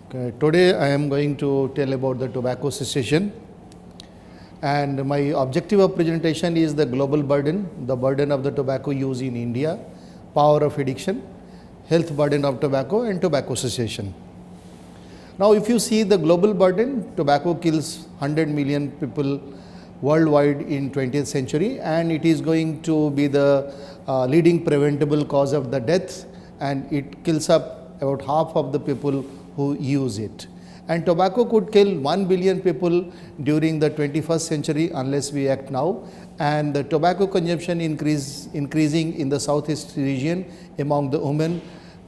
Okay, today I am going to tell about the tobacco cessation, and my objective of presentation is the global burden, the burden of the tobacco use in India, power of addiction, health burden of tobacco, and tobacco cessation. Now, if you see the global burden, tobacco kills 100 million people worldwide in 20th century, and it is going to be the leading preventable cause of the death, and it kills up about half of the people who use it. And tobacco could kill 1 billion people during the 21st century unless we act now. And the tobacco consumption increasing in the southeast region among the women,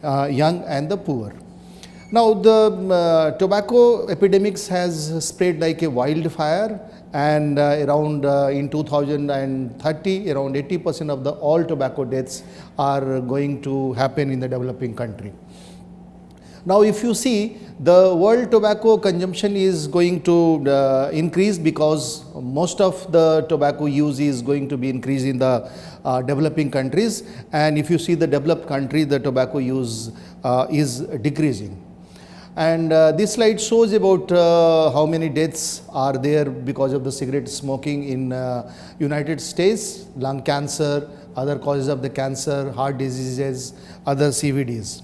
young and the poor. Now, the tobacco epidemics has spread like a wildfire, and around in 2030, around 80% of the all tobacco deaths are going to happen in the developing country. Now, if you see, the world tobacco consumption is going to increase because most of the tobacco use is going to be increased in the developing countries, and if you see the developed country, the tobacco use is decreasing. And this slide shows about how many deaths are there because of the cigarette smoking in United States, lung cancer, other causes of the cancer, heart diseases, other CVDs.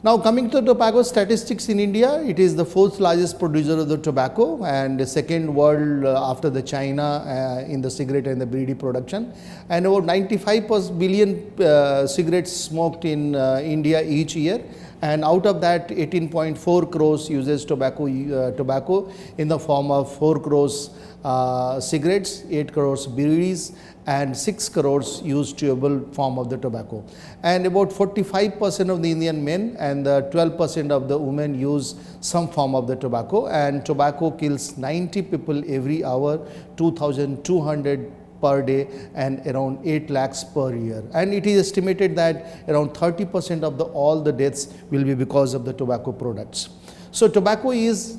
Now, coming to tobacco statistics in India, it is the fourth largest producer of the tobacco and the second world after the China in the cigarette and the bidi production, and about 95 billion cigarettes smoked in India each year, and out of that 18.4 crores uses tobacco in the form of 4 crores cigarettes, 8 crores bidis, and 6 crores use chewable form of the tobacco. And about 45% of the Indian men and 12% of the women use some form of the tobacco, and tobacco kills 90 people every hour, 2,200 per day, and around 8 lakhs per year. And it is estimated that around 30% of all the deaths will be because of the tobacco products. So, tobacco use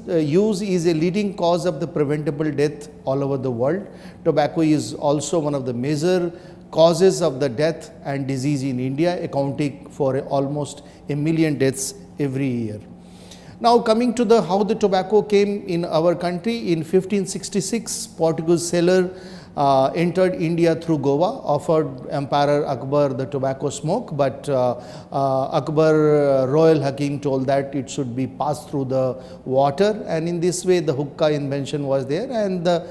is a leading cause of the preventable death all over the world. Tobacco is also one of the major causes of the death and disease in India, accounting for almost 1 million deaths every year. Now, coming to how the tobacco came in our country, in 1566, Portuguese sailor entered India through Goa, offered Emperor Akbar the tobacco smoke, but Akbar Royal Hakim told that it should be passed through the water, and in this way the hookah invention was there, and the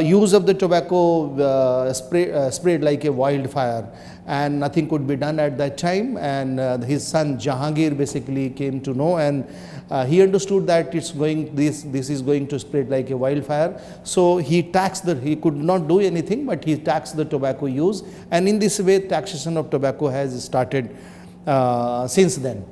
use of the tobacco spread like a wildfire, and nothing could be done at that time. And his son Jahangir basically came to know, and he understood that this is going to spread like a wildfire. So he he could not do anything, but he taxed the tobacco use, and in this way taxation of tobacco has started since then.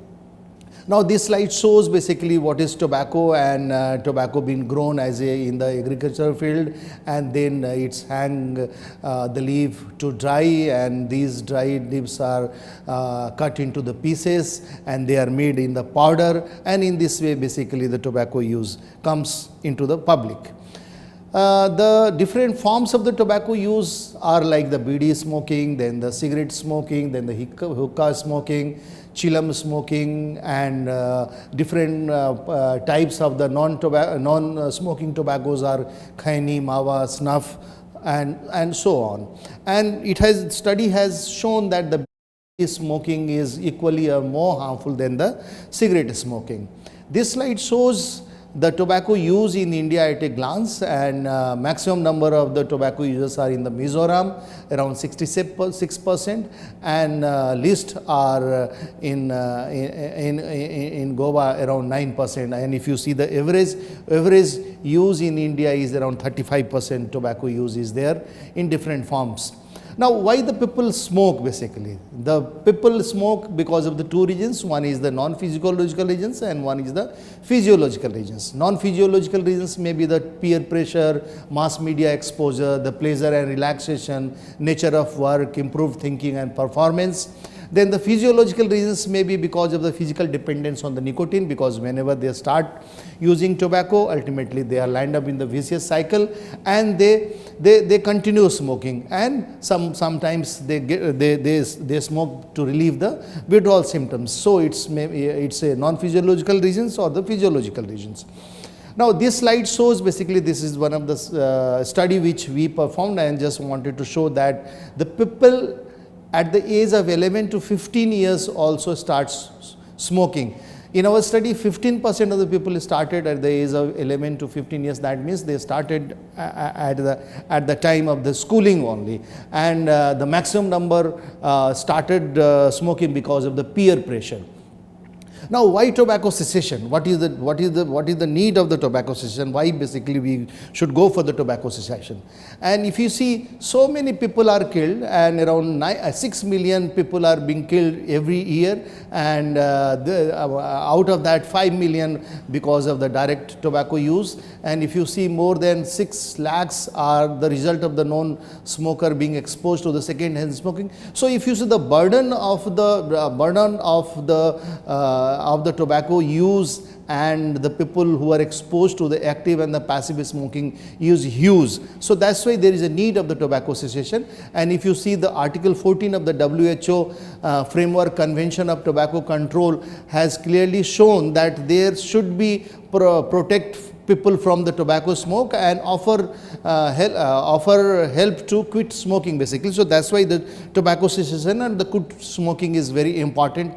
Now, this slide shows basically what is tobacco, and tobacco being grown as in the agricultural field, and then it's hang the leaf to dry, and these dried leaves are cut into the pieces, and they are made in the powder, and in this way basically the tobacco use comes into the public. The different forms of the tobacco use are like the bidi smoking, then the cigarette smoking, then the hookah smoking, chillum smoking, and different types of the non-smoking tobaccos are khaini, mawa, snuff, and so on. And study has shown that the bidi smoking is equally or more harmful than the cigarette smoking. This slide shows the tobacco use in India at a glance, and maximum number of the tobacco users are in the Mizoram, around 66%, and least are in Goa, around 9%. And if you see the average use in India is around 35% tobacco use is there in different forms. Now, why the people smoke basically? The people smoke because of the two reasons. One is the non-physiological reasons and one is the physiological reasons. Non-physiological reasons may be the peer pressure, mass media exposure, the pleasure and relaxation, nature of work, improved thinking and performance. Then the physiological reasons may be because of the physical dependence on the nicotine, because whenever they start using tobacco, ultimately they are lined up in the vicious cycle, and they continue smoking, and sometimes they smoke to relieve the withdrawal symptoms. So it's a non-physiological reasons or the physiological reasons. Now this slide shows, basically this is one of the study which we performed, and just wanted to show that the people at the age of 11 to 15 years also starts smoking. In our study, 15% of the people started at the age of 11 to 15 years. That means they started at the time of the schooling only, and the maximum number started smoking because of the peer pressure. Now, why tobacco cessation? What is the need of the tobacco cessation? Why basically we should go for the tobacco cessation? And if you see, so many people are killed, and around 6 million people are being killed every year, and out of that 5 million because of the direct tobacco use. And if you see, more than 6 lakhs are the result of the non-smoker being exposed to the second-hand smoking. So if you see the burden of the tobacco use and the people who are exposed to the active and the passive smoking is huge. So that's why there is a need of the tobacco cessation. And if you see the Article 14 of the WHO Framework Convention of Tobacco Control has clearly shown that there should be protect people from the tobacco smoke and offer help to quit smoking, basically. So that's why the tobacco cessation and the quit smoking is very important.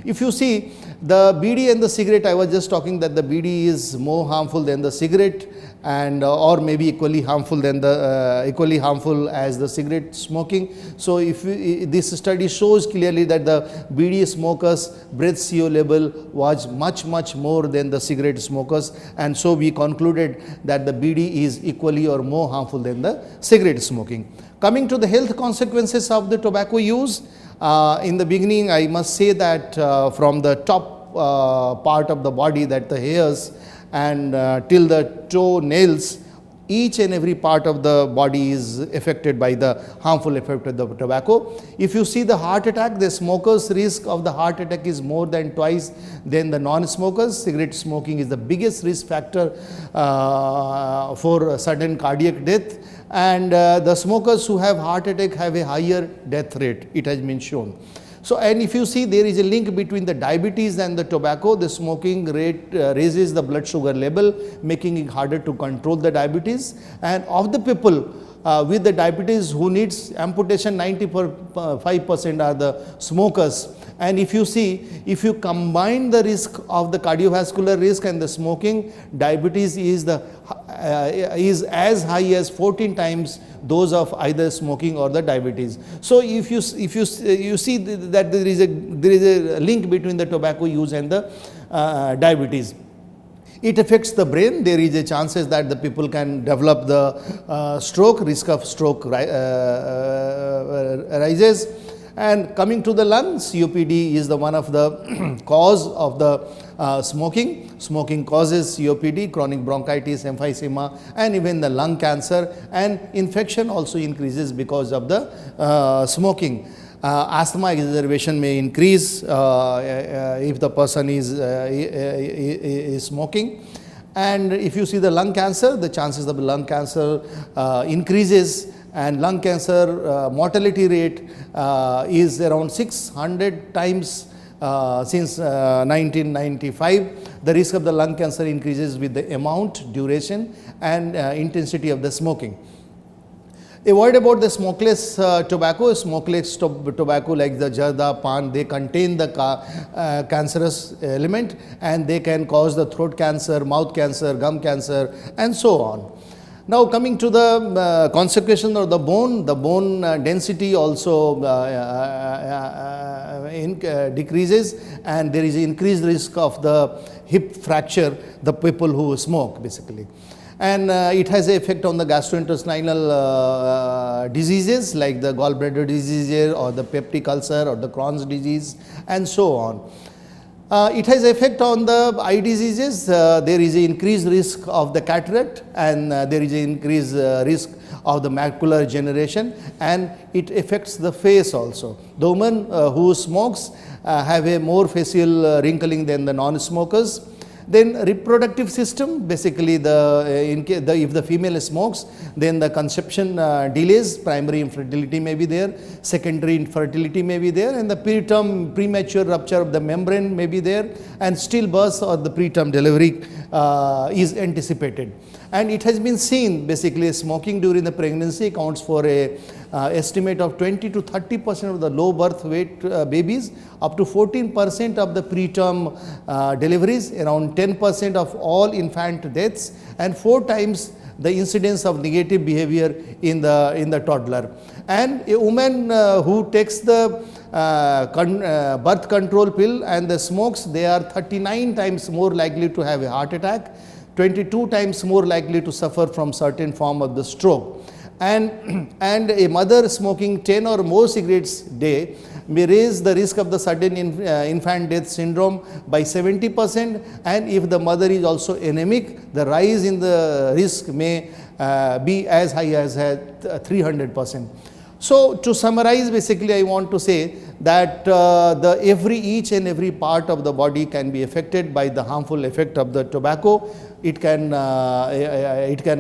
If you see the BD and the cigarette, I was just talking that the BD is more harmful than the cigarette, and or maybe equally harmful than the equally harmful as the cigarette smoking. So if this study shows clearly that the BD smokers breath CO level was much more than the cigarette smokers, and so we concluded that the BD is equally or more harmful than the cigarette smoking. Coming to the health consequences of the tobacco use, in the beginning I must say that from the top part of the body, that the hairs, and till the toe nails, each and every part of the body is affected by the harmful effect of the tobacco. If you see the heart attack, the smokers' risk of the heart attack is more than twice than the non-smokers. Cigarette smoking is the biggest risk factor for sudden cardiac death, and the smokers who have heart attack have a higher death rate, it has been shown. So, and if you see, there is a link between the diabetes and the tobacco. The smoking rate raises the blood sugar level, making it harder to control the diabetes. And of the people with the diabetes who needs amputation, 95% are the smokers. And if you see, if you combine the risk of the cardiovascular risk and the smoking, diabetes is as high as 14 times those of either smoking or the diabetes. So if you see that there is a link between the tobacco use and the diabetes. It affects the brain. There is a chances that the people can develop the stroke, risk of stroke rises. And coming to the lungs, COPD is the one of the cause of the smoking. Smoking causes COPD, chronic bronchitis, emphysema, and even the lung cancer, and infection also increases because of the smoking. Asthma exacerbation may increase if the person is smoking. And if you see the lung cancer, the chances of lung cancer increases, and lung cancer mortality rate is around 600 times since 1995. The risk of the lung cancer increases with the amount, duration, and intensity of the smoking. A word about the smokeless tobacco. Smokeless tobacco like the jarda, pan, they contain the cancerous element, and they can cause the throat cancer, mouth cancer, gum cancer, and so on. Now coming to the consequence of the bone density also decreases, and there is increased risk of the hip fracture, the people who smoke, basically. And it has an effect on the gastrointestinal diseases like the gallbladder disease or the peptic ulcer or the Crohn's disease, and so on. It has effect on the eye diseases. There is an increased risk of the cataract, and there is an increased risk of the macular degeneration, and it affects the face also. The woman who smokes have a more facial wrinkling than the non-smokers. Then reproductive system, basically if the female smokes, then the conception delays, primary infertility may be there, secondary infertility may be there, and the preterm premature rupture of the membrane may be there, and stillbirth or the preterm delivery is anticipated. And it has been seen, basically smoking during the pregnancy accounts for a estimate of 20 to 30% of the low birth weight babies, up to 14% of the preterm deliveries, around 10% of all infant deaths, and 4 times the incidence of negative behavior in the toddler. And a woman who takes the birth control pill and the smokes, they are 39 times more likely to have a heart attack, 22 times more likely to suffer from certain form of the stroke. And a mother smoking 10 or more cigarettes a day may raise the risk of the sudden infant death syndrome by 70%, and if the mother is also anemic, the rise in the risk may be as high as 300%. So to summarize, basically I want to say that each and every part of the body can be affected by the harmful effect of the tobacco. It can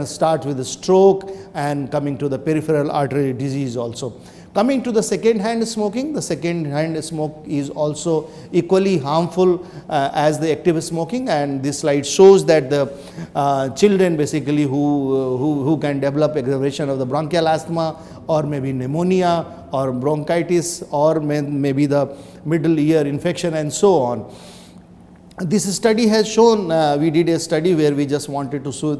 start with a stroke and coming to the peripheral artery disease also. Coming to the second-hand smoking, the second-hand smoke is also equally harmful as the active smoking, and this slide shows that the children basically who can develop aggravation of the bronchial asthma, or maybe pneumonia or bronchitis, or maybe the middle ear infection and so on. This study has shown, we did a study where we just wanted to show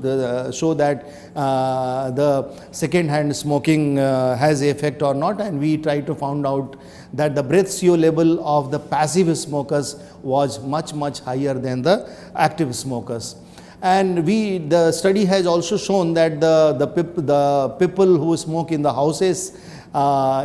that the second-hand smoking has effect or not, and we tried to find out that the breath CO level of the passive smokers was much higher than the active smokers. And the study has also shown that the people who smoke in the houses,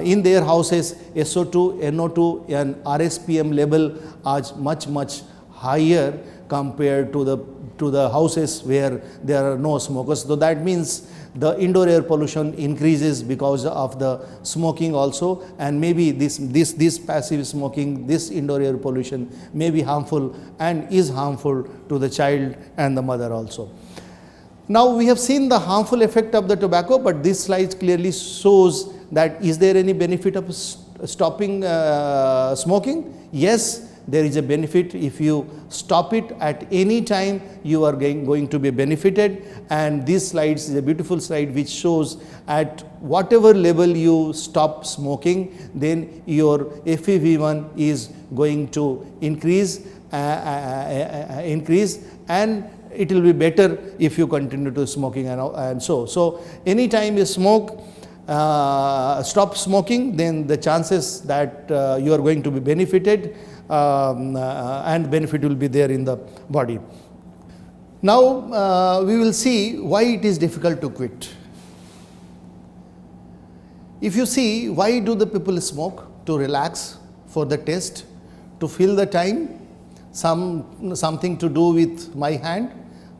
in their houses, SO2, NO2 and RSPM level are much higher compared to the houses where there are no smokers. So that means the indoor air pollution increases because of the smoking also, and maybe this passive smoking, this indoor air pollution may be harmful and is harmful to the child and the mother also. Now we have seen the harmful effect of the tobacco, but this slide clearly shows that is there any benefit of stopping smoking? Yes, there is a benefit. If you stop it at any time, you are going to be benefited, and this slide is a beautiful slide which shows at whatever level you stop smoking, then your FEV1 is going to increase and it will be better if you continue to smoking and so anytime you smoke, stop smoking, then the chances that you are going to be benefited and benefit will be there in the body. Now we will see why it is difficult to quit. If you see, why do the people smoke? To relax, for the taste, to fill the time, something to do with my hand,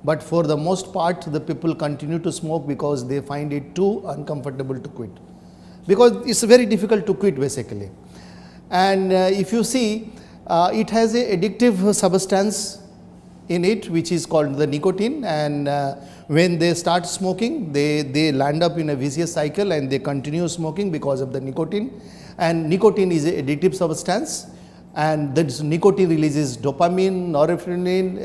but for the most part the people continue to smoke because they find it too uncomfortable to quit, because it's very difficult to quit basically. And if you see, it has a addictive substance in it which is called the nicotine, and when they start smoking, they land up in a vicious cycle and they continue smoking because of the nicotine. And nicotine is an addictive substance, and this nicotine releases dopamine, norepinephrine,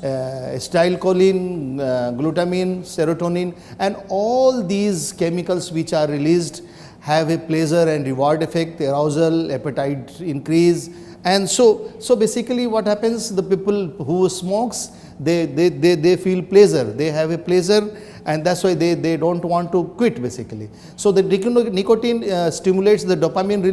acetylcholine, glutamine, serotonin, and all these chemicals which are released have a pleasure and reward effect, arousal, appetite increase. And so basically what happens, the people who smokes, they feel pleasure, they have a pleasure, and that's why they don't want to quit basically. So the nicotine stimulates the dopamine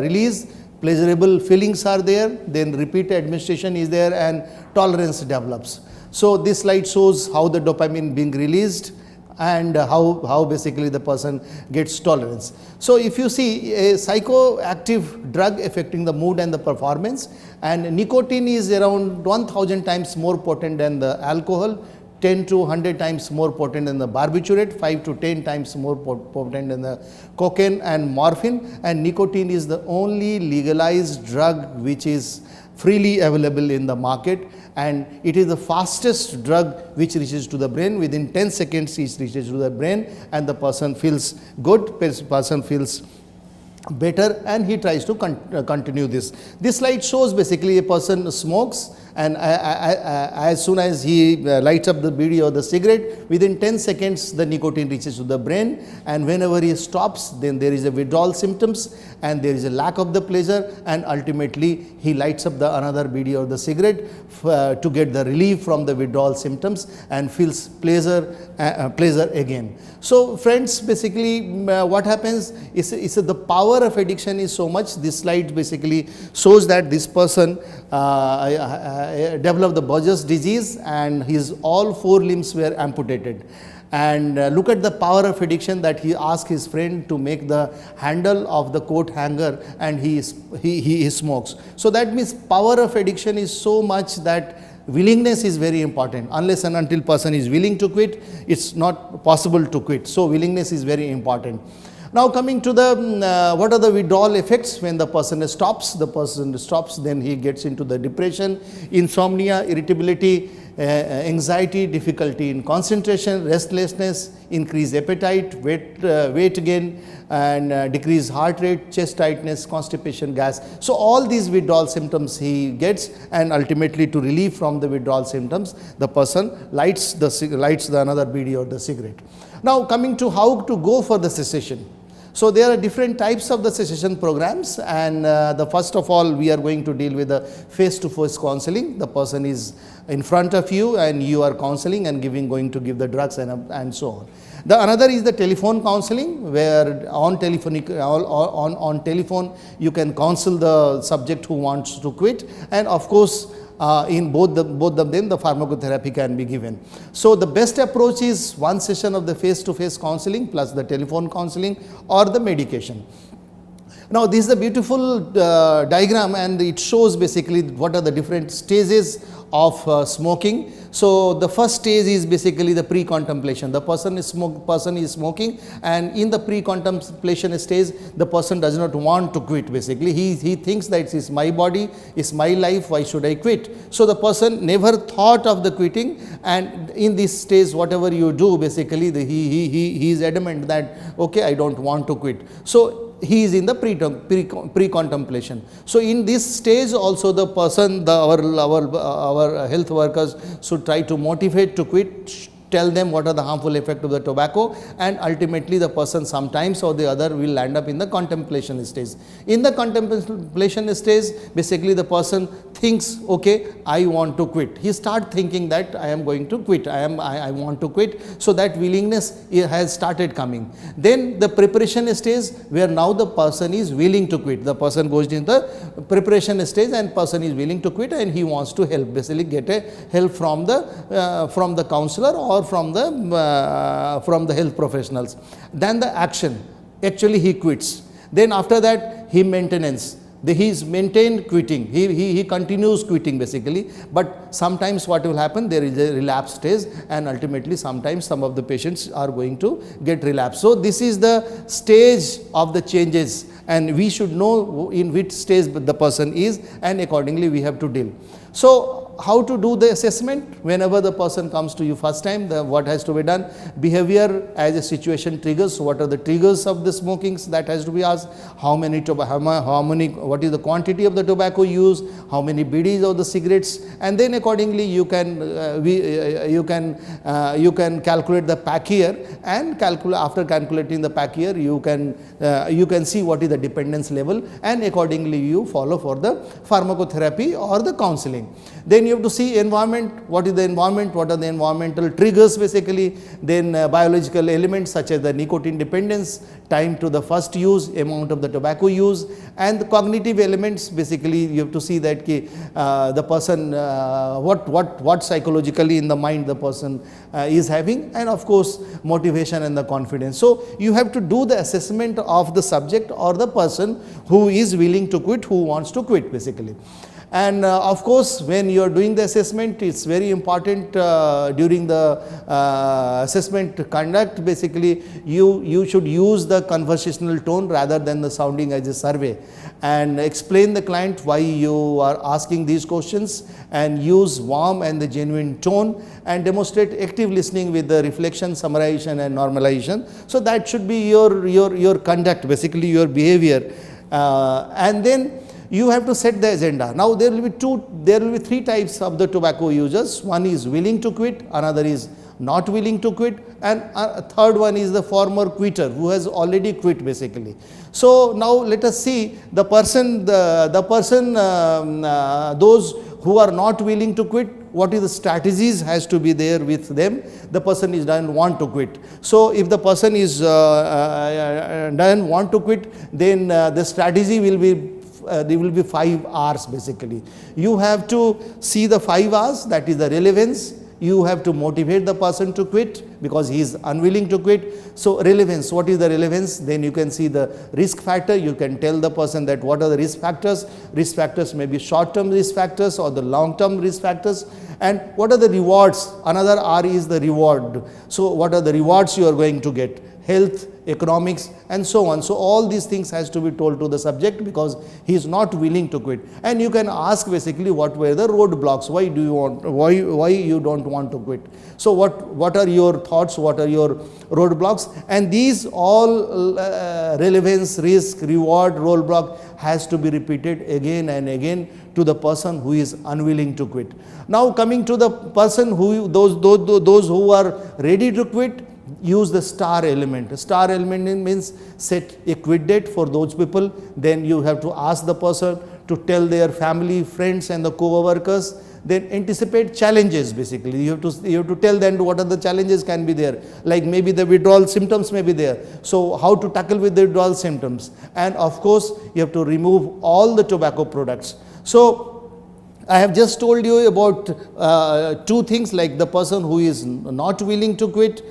release, pleasurable feelings are there, then repeat administration is there, and tolerance develops. So this slide shows how the dopamine being released and how basically the person gets tolerance. So if you see a psychoactive drug affecting the mood and the performance, and nicotine is around 1000 times more potent than the alcohol, 10 to 100 times more potent than the barbiturate, 5 to 10 times more potent than the cocaine and morphine, and nicotine is the only legalized drug which is freely available in the market, and it is the fastest drug which reaches to the brain. Within 10 seconds it reaches to the brain and the person feels good, person feels better, and he tries to continue this. This slide shows basically a person smokes, and as soon as he lights up the bidi or the cigarette, within 10 seconds the nicotine reaches to the brain, and whenever he stops, then there is a withdrawal symptoms and there is a lack of the pleasure, and ultimately he lights up the another bidi or the cigarette to get the relief from the withdrawal symptoms and feels pleasure again. So friends, basically what happens is the power of addiction is so much. This slide basically shows that this person developed the Buerger's disease and his all 4 limbs were amputated. And look at the power of addiction, that he asked his friend to make the handle of the coat hanger and he smokes. So that means power of addiction is so much that willingness is very important. Unless and until person is willing to quit, it's not possible to quit. So willingness is very important. Now coming to the what are the withdrawal effects when the person stops? The person stops, then he gets into the depression, insomnia, irritability, anxiety, difficulty in concentration, restlessness, increased appetite, weight gain, and decreased heart rate, chest tightness, constipation, gas. So all these withdrawal symptoms he gets, and ultimately to relieve from the withdrawal symptoms, the person lights the another bidi or the cigarette. Now coming to how to go for the cessation. So there are different types of the cessation programs, and the first of all we are going to deal with the face-to-face counseling. The person is in front of you and you are counseling and going to give the drugs and so on. The another is the telephone counseling, where on telephone you can counsel the subject who wants to quit, and of course in both of them the pharmacotherapy can be given. So the best approach is one session of the face-to-face counseling plus the telephone counseling or the medication. Now this is a beautiful diagram, and it shows basically what are the different stages of smoking. So the first stage is basically the pre-contemplation. The person is smoking, and in the pre-contemplation stage the person does not want to quit. Basically he thinks that it's my body, it's my life, why should I quit? So the person never thought of the quitting, and in this stage whatever you do, basically he is adamant that okay, I don't want to quit. So he is in the pre-contemplation. So in this stage also the person, our health workers should try to motivate to quit, tell them what are the harmful effects of the tobacco, and ultimately the person sometimes or the other will land up in the contemplation stage. In the contemplation stage, basically the person thinks, okay, I want to quit. He start thinking that I am going to quit, I want to quit. So that willingness has started coming. Then the preparation stage, where now the person is willing to quit. The person goes in the preparation stage and person is willing to quit, and he wants to help, basically get a help from the counselor or from the health professionals. Then the action, actually he quits. Then after that he maintenance. He is maintained quitting, he continues quitting basically, but sometimes what will happen, there is a relapse stage, and ultimately sometimes some of the patients are going to get relapse. So this is the stage of the changes, and we should know in which stage the person is, and accordingly we have to deal. So how to do the assessment? Whenever the person comes to you first time, what has to be done? Behavior as a situation triggers. So what are the triggers of the smoking? that has to be asked. What is the quantity of the tobacco used? How many bidis of the cigarettes? And then accordingly you can calculate the pack year, and after calculating the pack year you can see what is the dependence level, and accordingly you follow for the pharmacotherapy or the counseling. Then Then you have to see environment, what is the environment, what are the environmental triggers basically, then biological elements such as the nicotine dependence, time to the first use, amount of the tobacco use, and the cognitive elements basically you have to see that the person, what psychologically in the mind the person is having, and of course motivation and the confidence. So you have to do the assessment of the subject or the person who is willing to quit, who wants to quit basically. And of course, when you are doing the assessment, it's very important during the assessment conduct, basically you should use the conversational tone rather than the sounding as a survey, and explain the client why you are asking these questions, and use warm and the genuine tone, and demonstrate active listening with the reflection, summarization and normalization. So that should be your conduct, basically your behavior, and then you have to set the agenda. Now there will be three types of the tobacco users. One is willing to quit, another is not willing to quit, and a third one is the former quitter who has already quit basically. So now let us see the person, those who are not willing to quit, what is the strategies has to be there with them. The person doesn't want to quit. So if the person is doesn't want to quit, then the strategy will be there will be 5 R's basically. You have to see the 5 R's, that is the relevance. You have to motivate the person to quit because he is unwilling to quit. So relevance, what is the relevance? Then you can see the risk factor. You can tell the person that what are the risk factors. Risk factors may be short-term risk factors or the long-term risk factors. And what are the rewards? Another R is the reward. So what are the rewards you are going to get? Health, economics and so on. So all these things has to be told to the subject because he is not willing to quit. And you can ask basically what were the roadblocks, why do you want, why you don't want to quit. So what are your thoughts, what are your roadblocks, and these all relevance, risk, reward, roadblock has to be repeated again and again to the person who is unwilling to quit. Now coming to the person who, those who are ready to quit, use the star element. Star element means set a quit date for those people. Then you have to ask the person to tell their family, friends and the co-workers. Then anticipate challenges basically. You have to tell them what are the challenges can be there. Like maybe the withdrawal symptoms may be there. So how to tackle with the withdrawal symptoms. And of course, you have to remove all the tobacco products. So I have just told you about 2 things, like the person who is not willing to quit.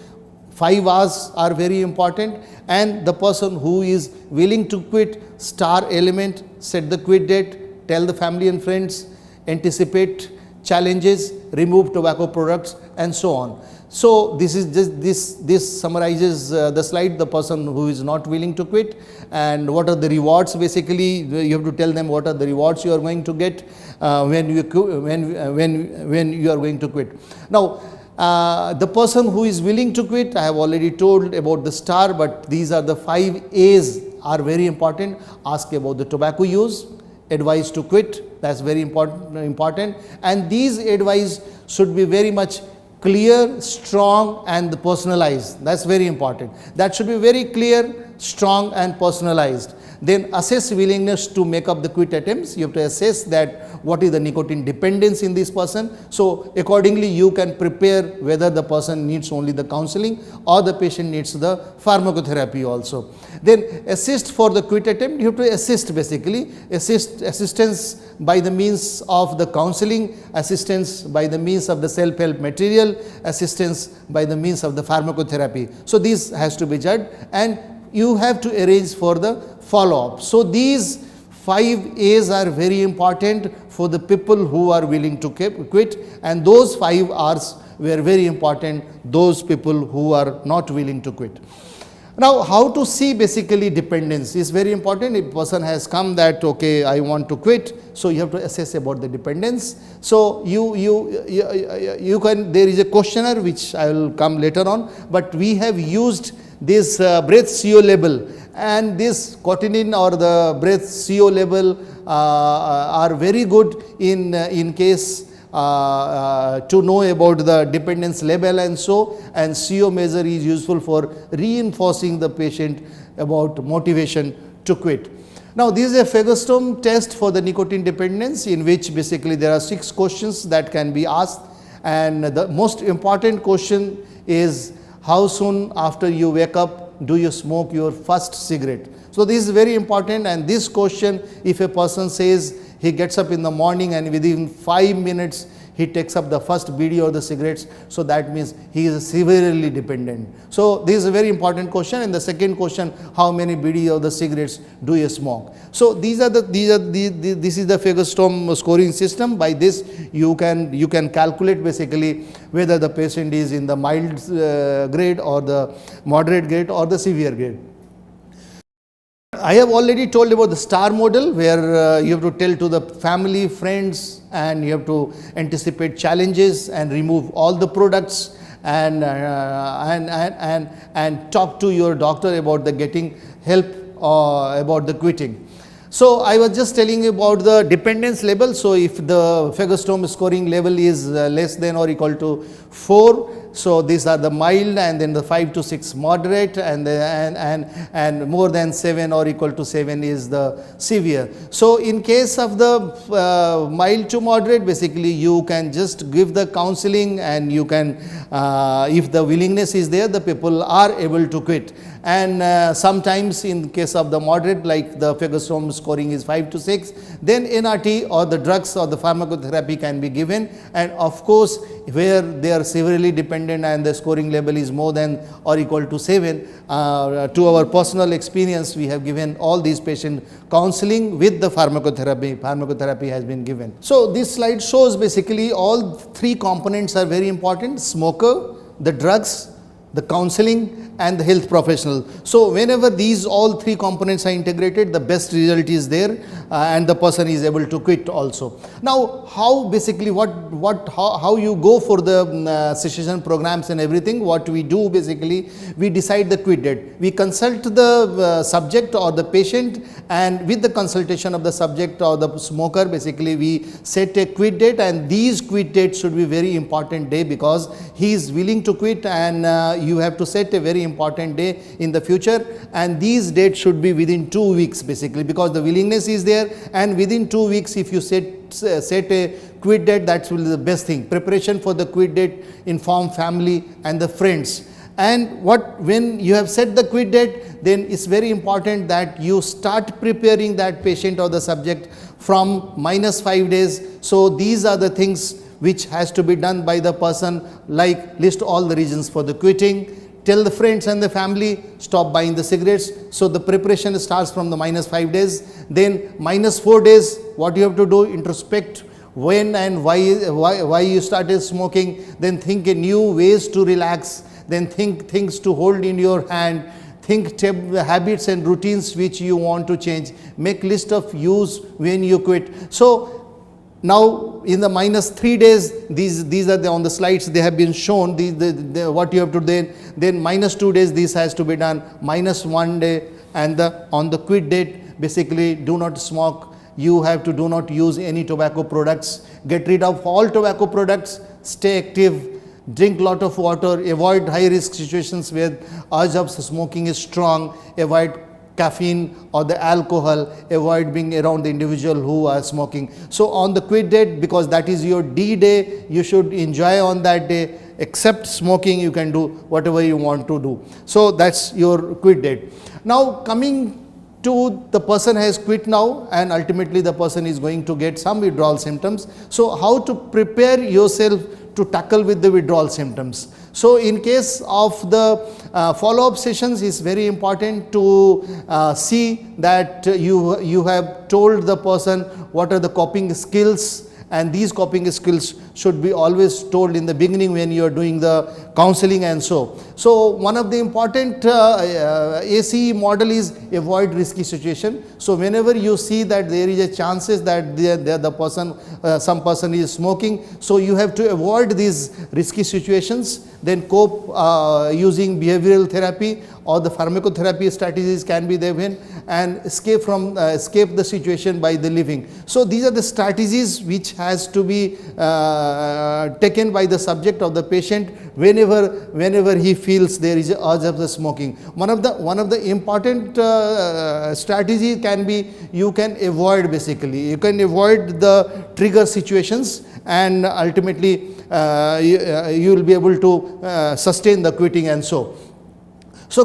5 R's are very important, and the person who is willing to quit, star element, set the quit date, tell the family and friends, anticipate challenges, remove tobacco products and so on. So this is just this summarizes the slide, the person who is not willing to quit, and what are the rewards basically. You have to tell them what are the rewards you are going to get when you are going to quit. Now the person who is willing to quit, I have already told about the star, but these are the 5 A's are very important. Ask about the tobacco use, advice to quit, that's very important, and these advice should be very much clear, strong and personalized. That's very important. That should be very clear, strong and personalized. Then assess willingness to make up the quit attempts. You have to assess that what is the nicotine dependence in this person. So accordingly you can prepare whether the person needs only the counseling or the patient needs the pharmacotherapy also. Then assist for the quit attempt. You have to assist basically, assistance by the means of the counseling, assistance by the means of the self-help material, assistance by the means of the pharmacotherapy. So this has to be judged, and you have to arrange for the follow-up. So these 5 A's are very important for the people who are willing to quit, and those 5 R's were very important, those people who are not willing to quit. Now how to see basically dependence is very important. If person has come that okay, I want to quit, so you have to assess about the dependence. So you can, there is a questionnaire which I will come later on, but we have used this breath CO level, and this cotinine or the breath CO level are very good in case to know about the dependence level, and so, and CO measure is useful for reinforcing the patient about motivation to quit. Now, this is a phagosome test for the nicotine dependence, in which basically there are 6 questions that can be asked, and the most important question is, how soon after you wake up do you smoke your first cigarette? So, this is very important, and this question, if a person says he gets up in the morning and within 5 minutes he takes up the first bidi or the cigarettes, so that means he is severely dependent. So, this is a very important question. And the second question, how many bidi or the cigarettes do you smoke? So, this is the phagosome scoring system. By this you can calculate basically whether the patient is in the mild grade or the moderate grade or the severe grade. I have already told about the STAR model, where you have to tell to the family, friends, and you have to anticipate challenges and remove all the products, and talk to your doctor about the getting help about the quitting. So, I was just telling you about the dependence level. So, if the phagosome scoring level is less than or equal to 4, so these are the mild, and then the 5 to 6 moderate, and more than 7 or equal to 7 is the severe. So, in case of the mild to moderate, basically you can just give the counseling, and you can, if the willingness is there, the people are able to quit. And sometimes in case of the moderate, like the phagosome scoring is 5 to 6, then NRT or the drugs or the pharmacotherapy can be given. And of course, where they are severely dependent and the scoring level is more than or equal to 7, to our personal experience, we have given all these patients counseling with the pharmacotherapy. Pharmacotherapy has been given. So, this slide shows basically all 3 components are very important: smoker, the drugs, the counseling, and the health professional. So, whenever these all 3 components are integrated, the best result is there, and the person is able to quit also. Now, how basically how you go for the cessation programs and everything, what we do basically, we decide the quit date. We consult the subject or the patient, and with the consultation of the subject or the smoker, basically we set a quit date, and these quit dates should be very important day, because he is willing to quit, and you have to set a very important day in the future, and these dates should be within 2 weeks basically, because the willingness is there, and within 2 weeks if you set a quit date, that will be the best thing. Preparation for the quit date, inform family and the friends. And when you have set the quit date, then it's very important that you start preparing that patient or the subject from -5 days. So, these are the things which has to be done by the person, like list all the reasons for the quitting, tell the friends and the family, stop buying the cigarettes. So, the preparation starts from the -5 days. Then -4 days, what you have to do, introspect when and why you started smoking, then think a new ways to relax, then think things to hold in your hand, think habits and routines which you want to change, make list of use when you quit. So, now in the -3 days, these are on the slides, they have been shown, what you have to then -2 days this has to be done, -1 day, and on the quit date basically do not smoke, you have to do not use any tobacco products, get rid of all tobacco products, stay active, drink lot of water, avoid high risk situations where urge of smoking is strong, avoid caffeine or the alcohol, avoid being around the individual who are smoking. So, on the quit date, because that is your D day, you should enjoy on that day, except smoking you can do whatever you want to do. So, that's your quit date. Now, coming to the person has quit now, and ultimately the person is going to get some withdrawal symptoms. So, how to prepare yourself to tackle with the withdrawal symptoms. So, in case of the follow-up sessions, is very important to see that you have told the person what are the coping skills, and these coping skills should be always told in the beginning when you are doing the counseling and so. So, one of the important ACE model is avoid risky situation. So, whenever you see that there is a chances that the person, some person is smoking, so you have to avoid these risky situations, then cope using behavioral therapy or the pharmacotherapy strategies can be there, and escape the situation by the living. So these are the strategies which has to be taken by the subject of the patient whenever he feels there is a urge of the smoking. One of the important strategy can be, you can avoid, basically you can avoid the trigger situations, and ultimately you will be able to sustain the quitting. And so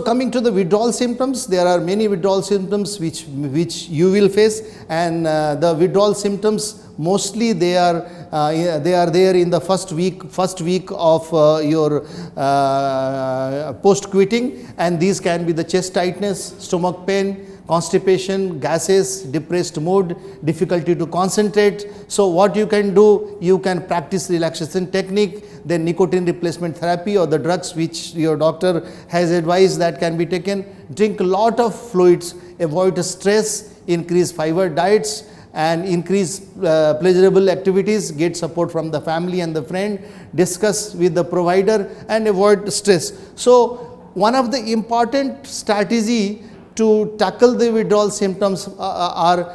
coming to the withdrawal symptoms, there are many withdrawal symptoms which you will face, and the withdrawal symptoms mostly they are there in the first week of your post quitting, and these can be the chest tightness, stomach pain, constipation, gases, depressed mood, difficulty to concentrate. So what you can do, you can practice relaxation technique, then nicotine replacement therapy or the drugs which your doctor has advised, that can be taken. Drink a lot of fluids, avoid stress, increase fiber diets, and increase pleasurable activities, get support from the family and the friend, discuss with the provider, and avoid stress. So one of the important strategy to tackle the withdrawal symptoms are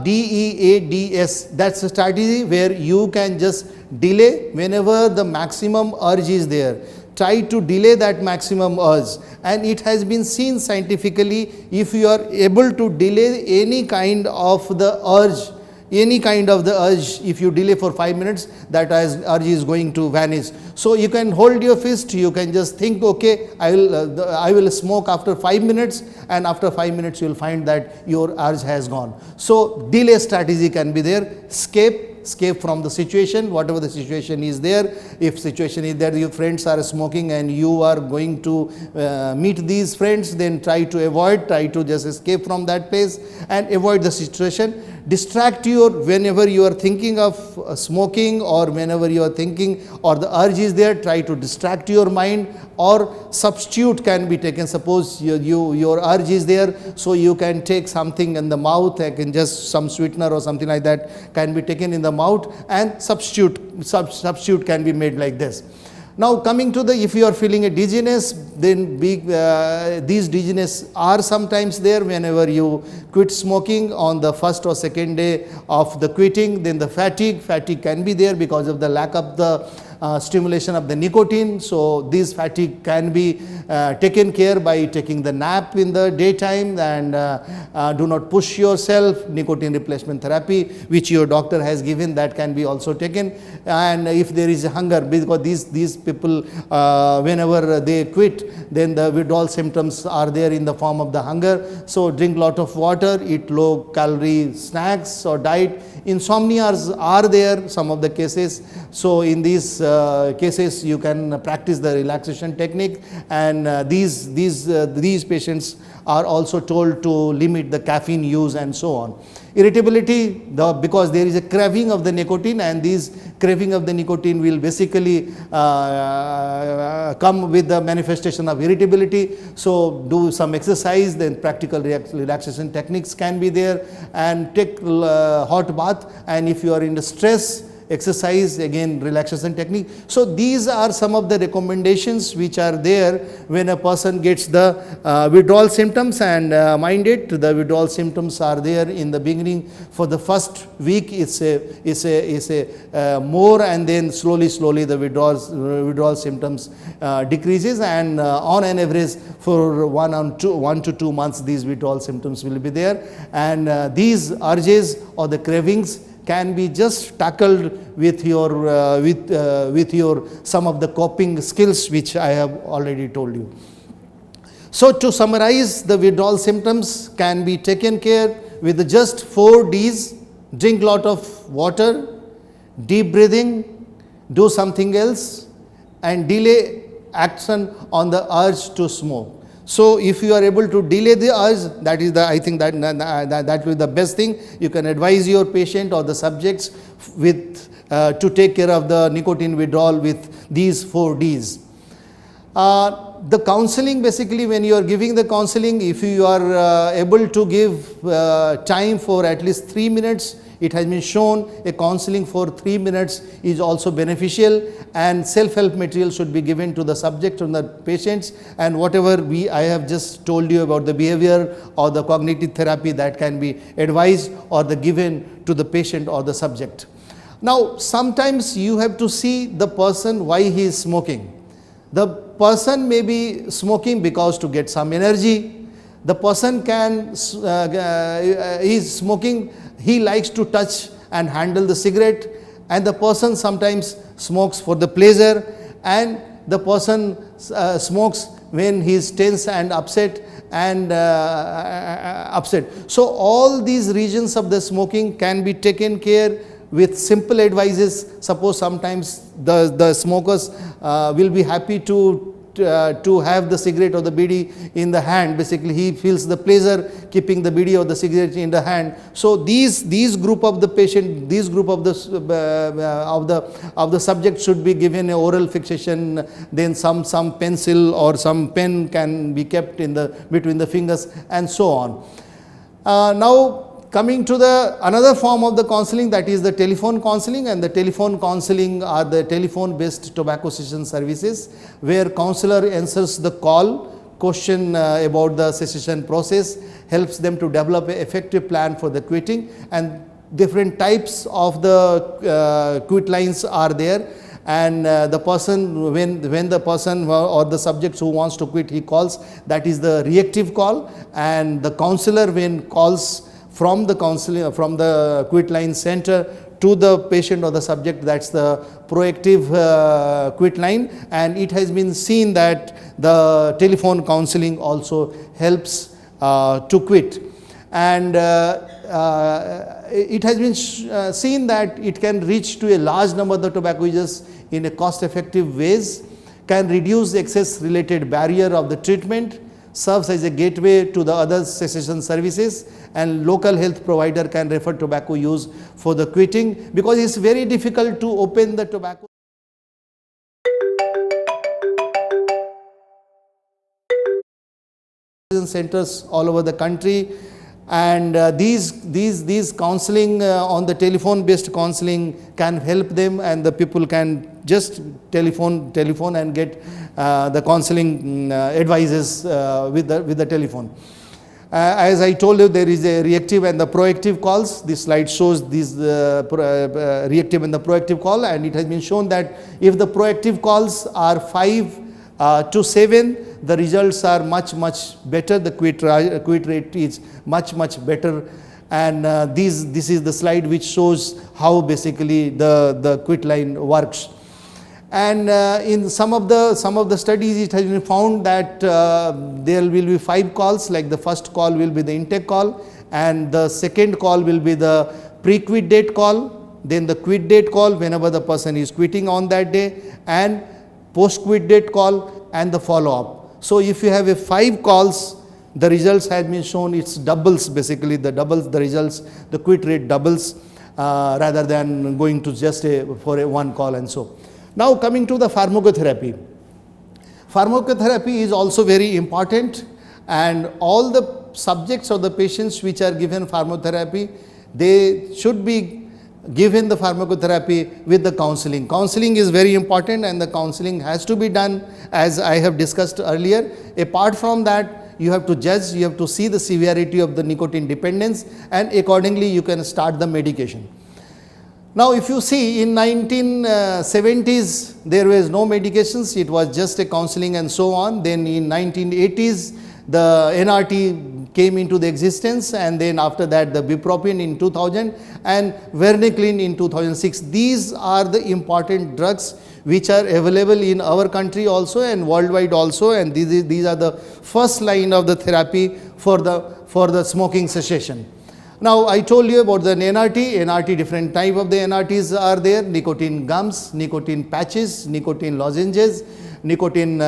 DEADS. That's a strategy where you can just delay whenever the maximum urge is there. Try to delay that maximum urge, and it has been seen scientifically, if you are able to delay any kind of the urge, if you delay for 5 minutes, that urge is going to vanish. So you can hold your fist, you can just think, okay, I will smoke after 5 minutes, and after 5 minutes you will find that your urge has gone. So delay strategy can be there. Escape from the situation, whatever the situation is there. If situation is there, your friends are smoking and you are going to meet these friends, then try to just escape from that place and avoid the situation. Distract whenever you are thinking of smoking, or whenever you are thinking or the urge is there, try to distract your mind, or substitute can be taken. Suppose your urge is there, so you can take something in the mouth, just some sweetener or something like that can be taken in the mouth, and substitute can be made like this. Now coming to if you are feeling a dizziness, then these dizziness are sometimes there whenever you quit smoking on the first or second day of the quitting. Then the fatigue can be there because of the lack of the stimulation of the nicotine. So this fatigue can be taken care by taking the nap in the daytime, and do not push yourself. Nicotine replacement therapy which your doctor has given, that can be also taken. And if there is a hunger, because these people whenever they quit, then the withdrawal symptoms are there in the form of the hunger. So drink lot of water, eat low calorie snacks or diet. Insomnias are there, some of the cases. So in these cases you can practice the relaxation technique, and these patients are also told to limit the caffeine use and so on. Irritability, because there is a craving of the nicotine, and this craving of the nicotine will basically come with the manifestation of irritability. So do some exercise, then practical relaxation techniques can be there, and take hot bath, and if you are in the stress, exercise, again relaxation technique. So these are some of the recommendations which are there when a person gets the withdrawal symptoms. And mind it, the withdrawal symptoms are there in the beginning. For the first week it's a more, and then slowly the withdrawal symptoms decreases, and on an average for 1 to 2 months these withdrawal symptoms will be there. And these urges or the cravings can be just tackled with your some of the coping skills which I have already told you. So to summarize, the withdrawal symptoms can be taken care with just 4 Ds: drink lot of water, deep breathing, do something else, and delay action on the urge to smoke. So if you are able to delay the urge, that is I think that will be the best thing. You can advise your patient or the subjects to take care of the nicotine withdrawal with these 4 Ds. The counseling, basically when you are giving the counseling, if you are able to give time for at least 3 minutes, It has been shown a counseling for 3 minutes is also beneficial, and self-help material should be given to the subject and the patients, and whatever I have just told you about the behavior or the cognitive therapy, that can be advised or the given to the patient or the subject. Now, sometimes you have to see the person why he is smoking. The person may be smoking because to get some energy. The person he is smoking, he likes to touch and handle the cigarette, and the person sometimes smokes for the pleasure, and the person smokes when he is tense and upset So all these regions of the smoking can be taken care with simple advices. Suppose sometimes the smokers will be happy to have the cigarette or the bidi in the hand. Basically, he feels the pleasure keeping the bidi or the cigarette in the hand. So these group of the patient, these group of the subject should be given a oral fixation. Then some pencil or some pen can be kept in between the fingers, and so on. Now, coming to another form of the counseling, that is the telephone counseling. And the telephone counseling are the telephone based tobacco cessation services, where counselor answers the call, question about the cessation process, helps them to develop an effective plan for the quitting, and different types of the quit lines are there. And the person, when the person or the subject who wants to quit, he calls, that is the reactive call. And the counselor, when calls from the quit line center to the patient or the subject, that's the proactive quit line. And it has been seen that the telephone counseling also helps to quit. And it has been seen that it can reach to a large number of the tobacco users in a cost effective ways, can reduce excess related barrier of the treatment, serves as a gateway to the other cessation services, and local health provider can refer tobacco use for the quitting, because it's very difficult to open the tobacco centers all over the country. And these counseling on the telephone based counseling can help them, and the people can just telephone and get the counseling advices with the telephone. As I told you, there is a reactive and the proactive calls. This slide shows these reactive and the proactive call, and it has been shown that if the proactive calls are 5 to 7, the results are much better. The quit rate is much better. And this is the slide which shows how basically the quit line works. And in some of the studies, it has been found that there will be 5 calls. Like the first call will be the intake call, and the second call will be the pre-quit date call, then the quit date call whenever the person is quitting on that day, and post-quit date call, and the follow-up. So if you have 5 calls, the results have been shown, it's doubles basically, the results, the quit rate doubles rather than going to just for a 1 call and so. Now coming to the pharmacotherapy. Pharmacotherapy is also very important, and all the subjects or the patients which are given pharmacotherapy, they should be given the pharmacotherapy with the counseling. Counseling is very important, and the counseling has to be done as I have discussed earlier. Apart from that, you have to judge, you have to see the severity of the nicotine dependence, and accordingly you can start the medication. Now if you see, in 1970s there was no medications, it was just a counseling and so on. Then in 1980s the NRT came into the existence, and then after that the bupropion in 2000 and varenicline in 2006. These are the important drugs which are available in our country also and worldwide also, and these are the first line of the therapy for the smoking cessation. Now I told you about the NRT, different type of the NRTs are there: nicotine gums, nicotine patches, nicotine lozenges, nicotine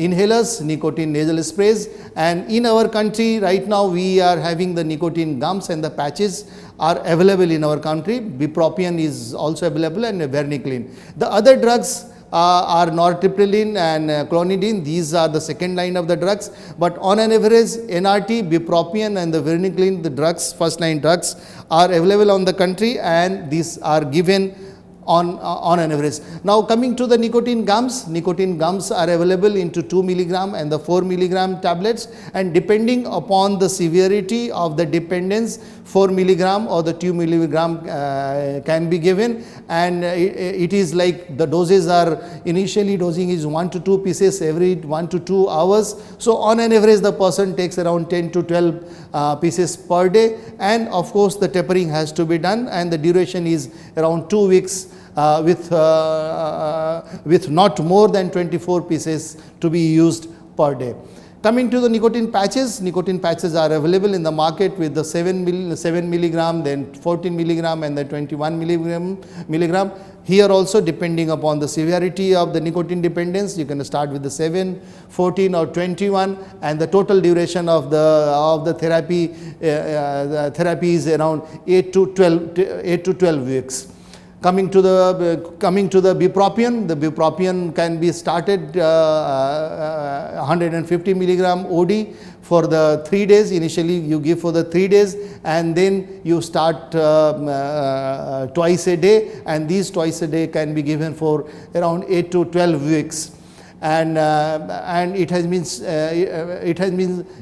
inhalers, nicotine nasal sprays. And in our country right now we are having the nicotine gums, and the patches are available in our country. Bupropion is also available, and varenicline. The other drugs are nortriptyline and clonidine. These are the second line of the drugs, but on an average NRT, bupropion and the varenicline, the drugs, first line drugs are available on the country, and these are given on an average. Now coming to the nicotine gums are available into 2 milligram and the 4 milligram tablets, and depending upon the severity of the dependence, 4 milligram or the 2 milligram can be given, and it is like the doses are, initially dosing is 1 to 2 pieces every 1 to 2 hours. So on an average the person takes around 10 to 12 pieces per day, and of course the tapering has to be done, and the duration is around 2 weeks with not more than 24 pieces to be used per day. Coming to the nicotine patches are available in the market with the 7 milligram, then 14 milligram and the 21 milligram. Here also, depending upon the severity of the nicotine dependence, you can start with the 7, 14 or 21, and the total duration of the therapy is around 8 to 12 weeks. Coming to the bupropion can be started 150 milligram OD for the 3 days. Initially you give for the 3 days, and then you start twice a day, and these twice a day can be given for around 8 to 12 weeks. And it has been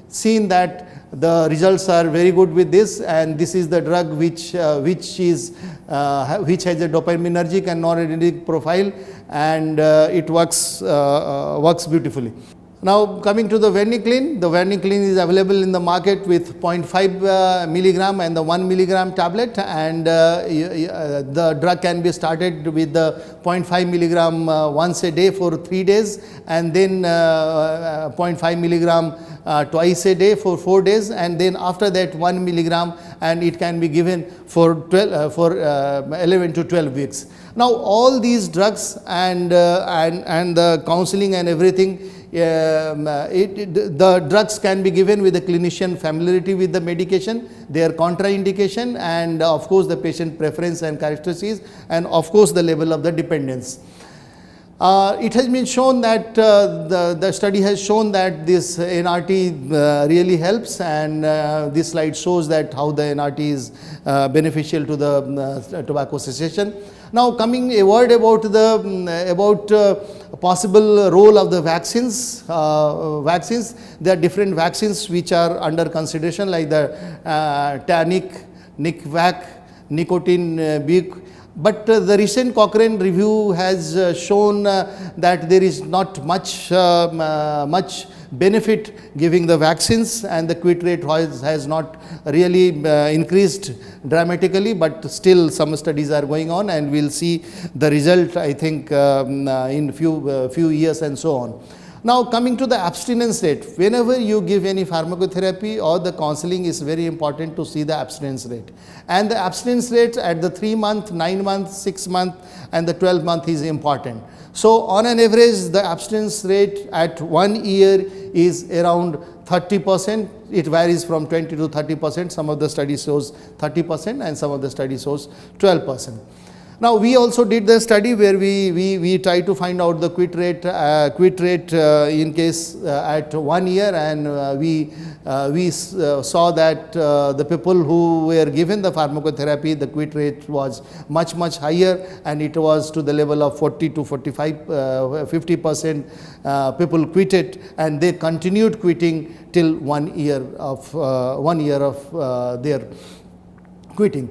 seen that the results are very good with this, and this is the drug which has a dopaminergic and noradrenergic profile, and it works beautifully. Now coming to the varenicline is available in the market with 0.5 milligram and the 1 milligram tablet, and the drug can be started with the 0.5 milligram once a day for 3 days, and then 0.5 milligram twice a day for 4 days, and then after that 1 milligram, and it can be given for 11 to 12 weeks. Now all these drugs and the counseling and everything, the drugs can be given with the clinician familiarity with the medication, their contraindication, and of course the patient preference and characteristics, and of course the level of the dependence. It has been shown that the study has shown that this NRT really helps, and this slide shows that how the NRT is beneficial to the tobacco cessation. Now coming a word about the possible role of the vaccines. There are different vaccines which are under consideration, like the TANIC, NICVAC, nicotine BIC. But the recent Cochrane review has shown that there is not much benefit giving the vaccines, and the quit rate has not really increased dramatically, but still some studies are going on, and we'll see the result, I think, in few years and so on. Now coming to the abstinence rate, whenever you give any pharmacotherapy or the counseling, is very important to see the abstinence rate, and the abstinence rate at the 3 month, 9 month, 6 month and the 12 month is important. So on an average the abstinence rate at 1 year is around 30%. It varies from 20 to 30%. Some of the studies shows 30% and some of the studies shows 12%. Now we also did the study where we try to find out the quit rate in case at 1 year, and we saw that the people who were given the pharmacotherapy, the quit rate was much higher, and it was to the level of 40 to 50% people quitted, and they continued quitting till 1 year of their quitting.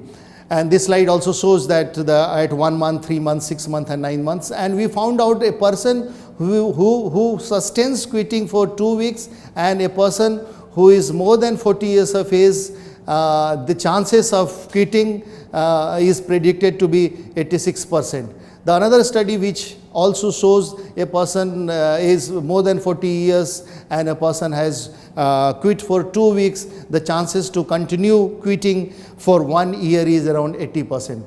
And this slide also shows that at 1 month, 3 months, 6 months and 9 months, and we found out a person who sustains quitting for 2 weeks, and a person who is more than 40 years of age, the chances of quitting is predicted to be 86%. The another study which also shows a person is more than 40 years and a person has quit for 2 weeks, the chances to continue quitting for 1 year is around 80%.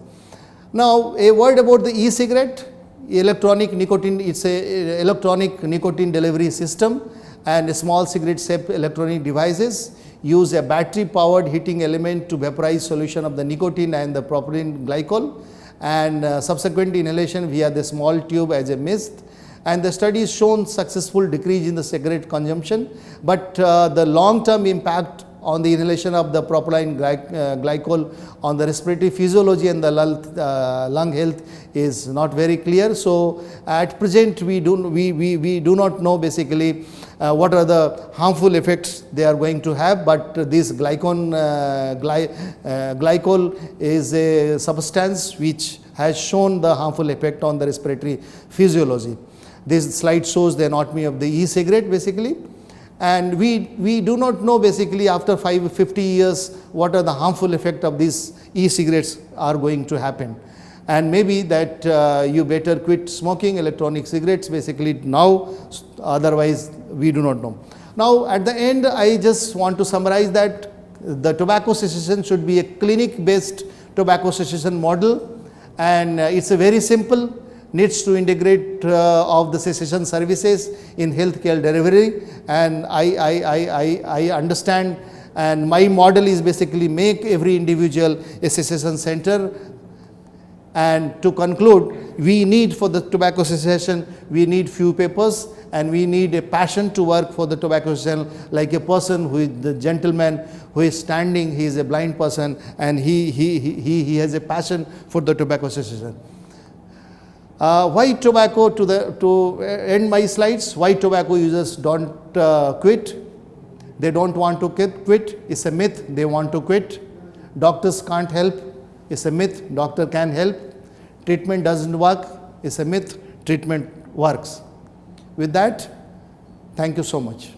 Now a word about the e-cigarette. Electronic nicotine, it's a electronic nicotine delivery system, and small cigarette shaped electronic devices use a battery powered heating element to vaporize solution of the nicotine and the propylene glycol, and subsequent inhalation via the small tube as a mist. And the study has shown successful decrease in the cigarette consumption, but the long-term impact on the inhalation of the propylene glycol on the respiratory physiology and the lung health is not very clear. So at present we do not know basically what are the harmful effects they are going to have, but this glycol is a substance which has shown the harmful effect on the respiratory physiology. This slide shows the anatomy of the e-cigarette basically, and we do not know basically after 50 years what are the harmful effect of these e-cigarettes are going to happen, and maybe that you better quit smoking electronic cigarettes basically now, otherwise we do not know. Now at the end I just want to summarize that the tobacco cessation should be a clinic based tobacco cessation model, and it's a very simple, needs to integrate of the cessation services in healthcare delivery, and I understand, and my model is basically make every individual a cessation center. And to conclude, we need for the tobacco cessation, we need few papers, and we need a passion to work for the tobacco cessation, like a person who is the gentleman who is standing, he is a blind person, and he has a passion for the tobacco cessation. Why tobacco, to end my slides, why tobacco users don't quit? They don't want to quit, it's a myth, they want to quit. Doctors can't help, it's a myth, doctor can help. Treatment doesn't work, it's a myth, treatment works. With that, thank you so much.